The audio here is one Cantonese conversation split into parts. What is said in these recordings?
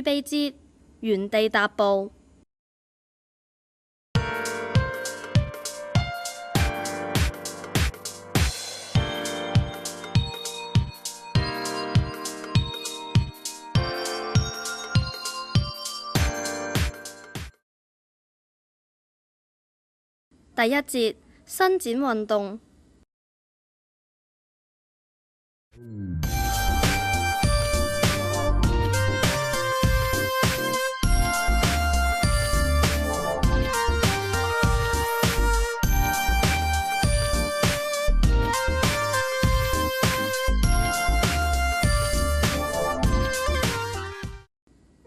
預備節，原地踏步。第一節，伸展運動。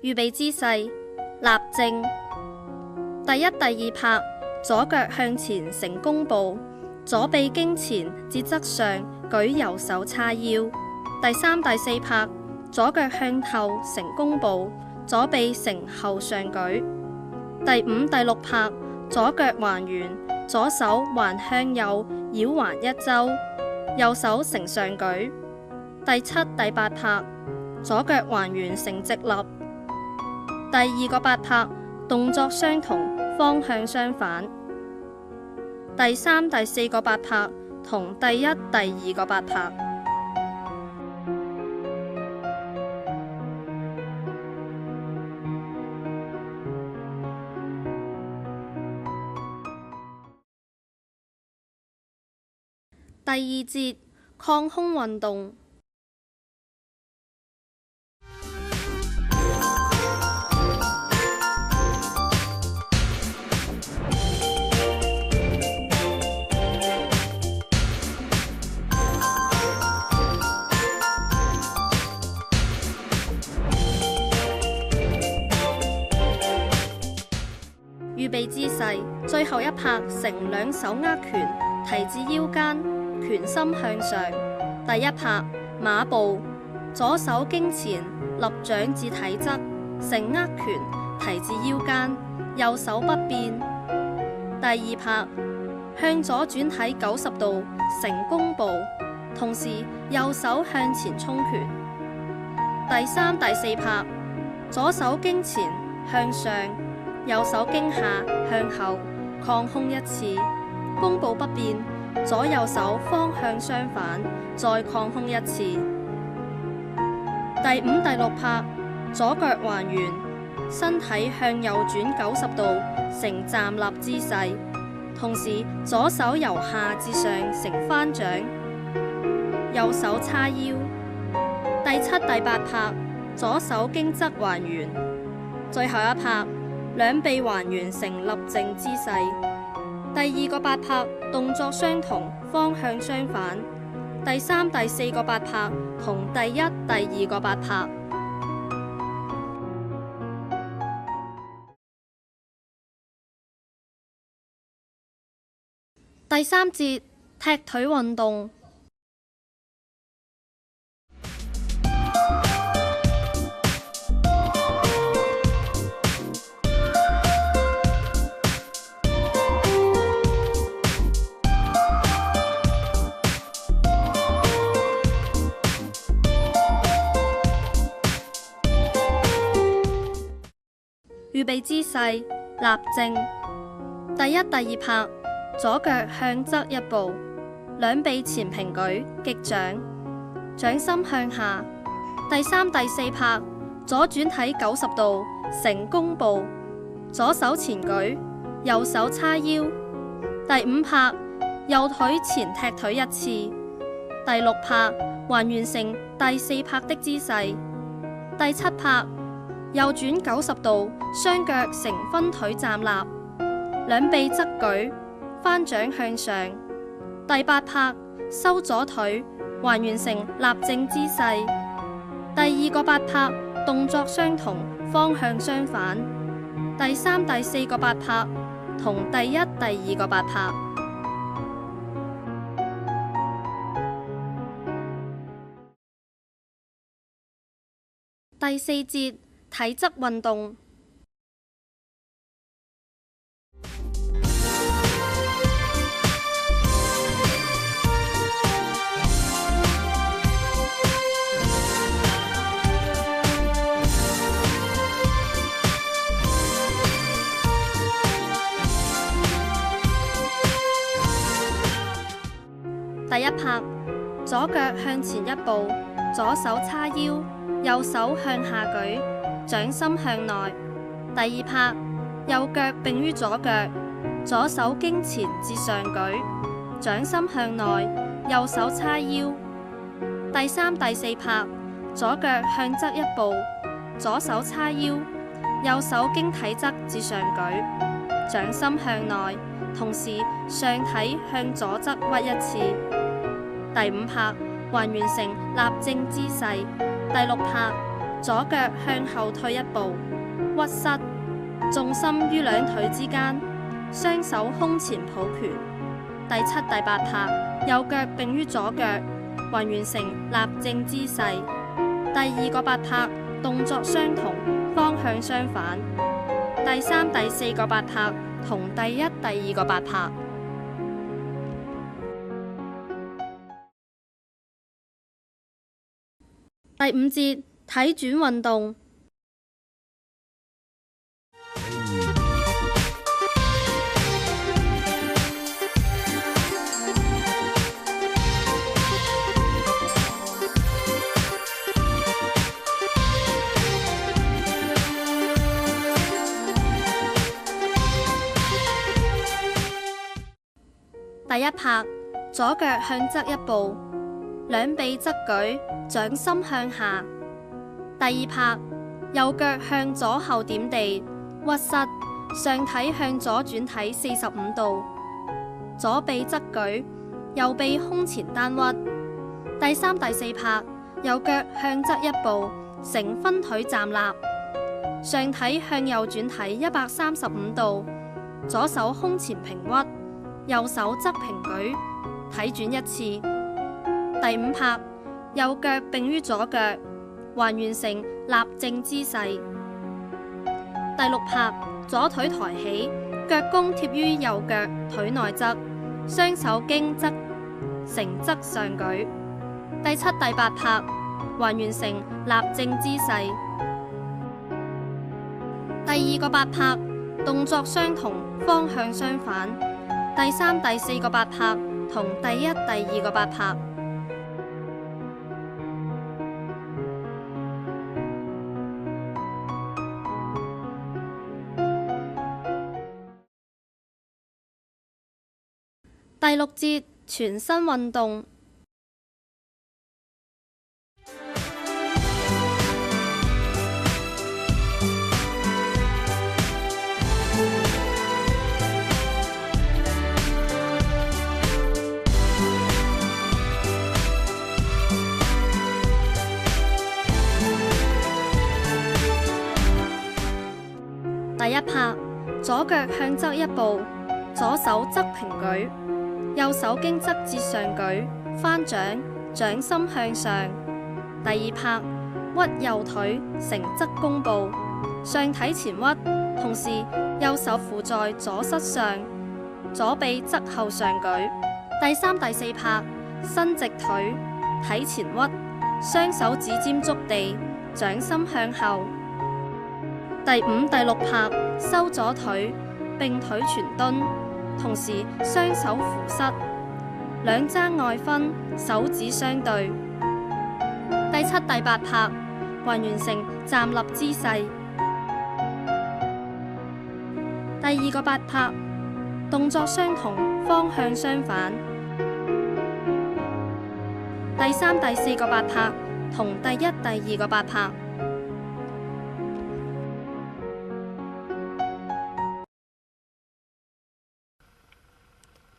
預備姿勢，立正。第一、第二拍，左腳向前成弓步，左臂經前至側上舉右手叉腰。第三、第四拍，左腳向後成弓步，左臂成後上舉。第五、第六拍，左腳還原，左手環向右繞環一周，右手成上舉。第七、第八拍，左腳還原成直立。第二個八拍，動作相同，方向相反。第三、第四個八拍同第一、第二個八拍。第二節，擴胸運動。預備姿勢，最後一拍成兩手握拳，提至腰間，拳心向上。第一拍馬步，左手經前，立掌至體側，成握拳，提至腰間，右手不變。第二拍向左轉體90度，成弓步，同時右手向前衝拳。第三、第四拍左手經前向上，右手經下向後，擴胸一次，弓步不變，左右手方向相反，再擴胸一次。第五、第六拍，左腳還原，身體向右轉90度，成站立姿勢，同時左手由下至上成翻掌，右手叉腰。第七、第八拍，左手經側還原，最後一拍，兩臂還原成立正姿勢。第二個八拍動作相同，方向相反。第三、第四個八拍同第一、第二個八拍。第三節，踢腿運動。預備姿勢，立正。第一、第二拍，左腳向側一步，兩臂前平舉，擊掌，掌心向下。第三、第四拍，左轉體90度，成弓步，左手前舉，右手叉腰。第五拍，右腿前踢腿一次。第六拍，還原成第四拍的姿勢。第七拍，右轉90度，雙腳成分腿站立，兩臂側舉，翻掌向上。第八拍，收左腿，還原成立正姿勢。第二個八拍，動作相同，方向相反。第三、第四個八拍同第一、第二個八拍。第四節，體側運動。第一拍，左腳向前一步，左手叉腰，右手向下舉，掌心向內。第二拍，右腳並於左腳，左手經前至上舉，掌心向內，右手叉腰。第三、第四拍，左腳向側一步，左手叉腰，右手經體側至上舉，掌心向內，同時上體向左側屈一次。第五拍，還原成立正姿勢。第六拍，左腳向後退一步，屈膝，重心於兩腿之間，雙手胸前抱拳。第七、第八拍，右腳並於左腳，還原成立正姿勢。第二個八拍，動作相同，方向相反。第三、第四個八拍同第一、第二個八拍。第五節體轉運動。第一拍，左腳向側一步，兩臂側舉，掌心向下。第二拍，右腳向左後點地，屈膝，上體向左轉體45度，左臂側舉，右臂胸前單屈。第三、第四拍，右腳向側一步，成分腿站立，上體向右轉體135度，左手胸前平屈，右手側平舉，體轉一次。第五拍，右腳並於左腳，還原成立正姿勢。第六拍，左腿抬起，腳弓貼於右腳腿內側，雙手經側成側上舉。第七、第八拍，還原成立正姿勢。第二個八拍，動作相同，方向相反。第三、第四個八拍同第一、第二個八拍。第六節全身運動。第一拍，左腳向側一步，左手側平舉，右手經側至上舉，翻掌，掌心向上。第二拍，屈右腿成側弓步，上體前屈，同時右手扶在左膝上，左臂側後上舉。第三、第四拍，伸直腿，體前屈，雙手指尖觸地，掌心向後。第五、第六拍，收左腿，並腿全蹲，同時雙手扶膝，兩踭外分，手指相對。第七、第八拍，還原成站立姿勢。第二個八拍，動作相同，方向相反。第三、第四個八拍同第一、第二個八拍。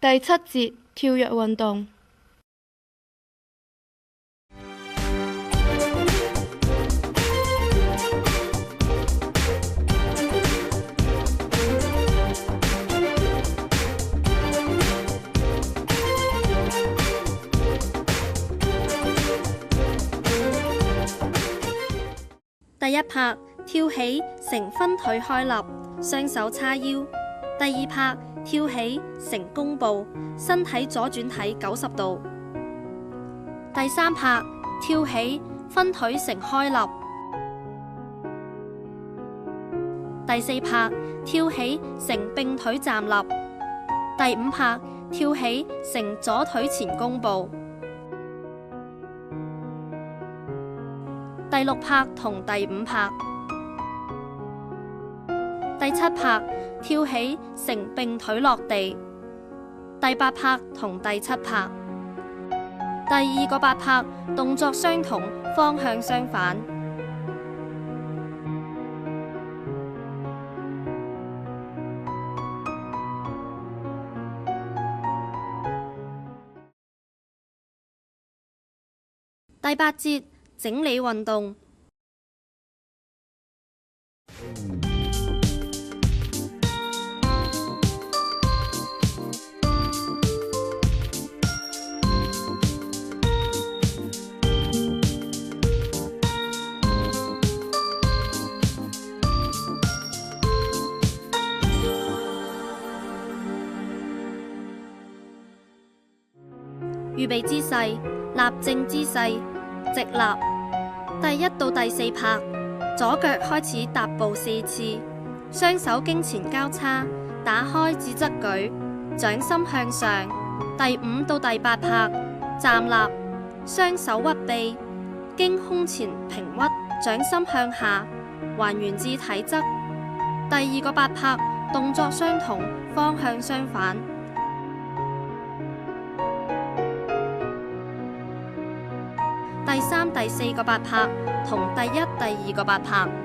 第七節跳躍運動。第一拍，跳起成分腿開立，雙手叉腰。第二拍，跳起成弓步，身體左轉體90度。第三拍，跳起分腿成開立。第四拍，跳起成並腿站立。第五拍，跳起成左腿前弓步。第6拍同第5拍。第7拍跳起成並腿落地。第8拍同第7拍。第2個8拍動作相同，方向相反。第8節整理運動。預備姿勢，立正姿勢，直立。第1到第4拍，左腳開始踏步4次，雙手經前交叉，打開至側舉，掌心向上。第5到第8拍，站立，雙手屈臂，經胸前平屈，掌心向下，還原至體側。第2個8拍動作相同，方向相反。第3、第4個8拍同第1、第2個8拍。